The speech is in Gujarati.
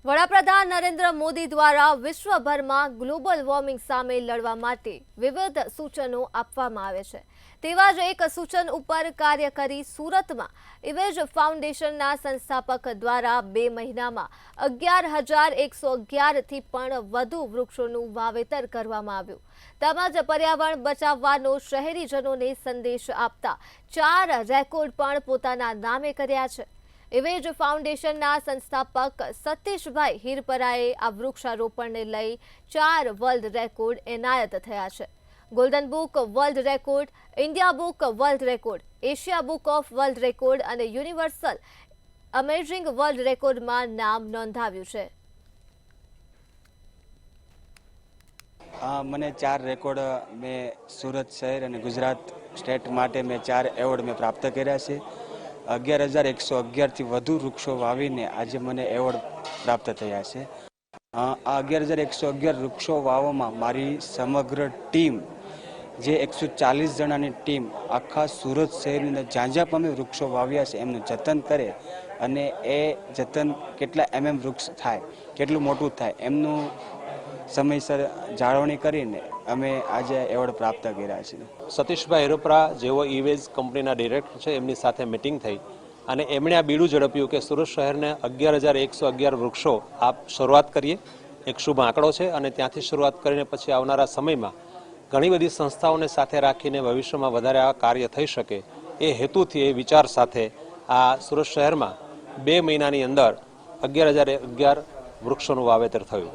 વડાપ્રધાન નરેન્દ્ર મોદી દ્વારા વિશ્વભરમાં ગ્લોબલ વોર્મિંગ સામે લડવા માટે વિવિધ સૂચનો આપવામાં આવે છે। તેવા જ એક સૂચન ઉપર કાર્ય કરી સુરતમાં ઇવેજ ફાઉન્ડેશનના સંસ્થાપક દ્વારા 2 મહિનામાં 11,111થી પણ વધુ વૃક્ષોનું વાવેતર કરવામાં આવ્યું। તેમજ પર્યાવરણ બચાવવાનો શહેરીજનોને સંદેશ આપતા 4 રેકોર્ડ પણ પોતાના નામે કર્યા છે। ઇવેજ ફાઉન્ડેશનના સંસ્થાપક સતીશભાઈ હિરપરાએ આ વૃક્ષારોપણને લઈ 4 વર્લ્ડ રેકોર્ડ એનાયત થયા છે। Golden book world record, India book world record, Asia book of world record અને યુનિવર્સલ અમેઝિંગ વર્લ્ડ રેકોર્ડમાં નામ નોંધાવ્યું છે। મને 4 રેકોર્ડ મેં સુરત શહેર અને ગુજરાત સ્ટેટ માટે મેં 4 એવોર્ડ મેં પ્રાપ્ત કર્યા છે। 11,111થી વધુ વૃક્ષો વાવીને આજે મને એવોર્ડ પ્રાપ્ત થયા છે। આ 11,111 વૃક્ષો વાવવામાં મારી સમગ્ર ટીમ, જે 140 જણાની ટીમ આખા સુરત શહેરની અંદર જ્યાં જ્યાં પણ અમે વૃક્ષો વાવ્યા છે એમનું જતન કરે અને એ જતન કેટલા વૃક્ષ થાય, કેટલું મોટું થાય એમનું સમયસર જાળવણી કરીને અમે આજે એવોર્ડ પ્રાપ્ત કર્યા છે। સતીશભાઈ હિરપરા જેઓ ઇવેજ કંપનીના ડિરેક્ટર છે, એમની સાથે મિટિંગ થઈ અને એમણે આ બીડું ઝડપ્યું કે સુરત શહેરને 11,111 વૃક્ષો આપ શરૂઆત કરીએ। એક શુભ આંકડો છે અને ત્યાંથી શરૂઆત કરીને પછી આવનારા સમયમાં ઘણી બધી સંસ્થાઓને સાથે રાખીને ભવિષ્યમાં વધારે આ કાર્ય થઈ શકે એ હેતુથી, એ વિચાર સાથે આ સુરત શહેરમાં 2 મહિનાની અંદર 11,011 વૃક્ષોનું વાવેતર થયું।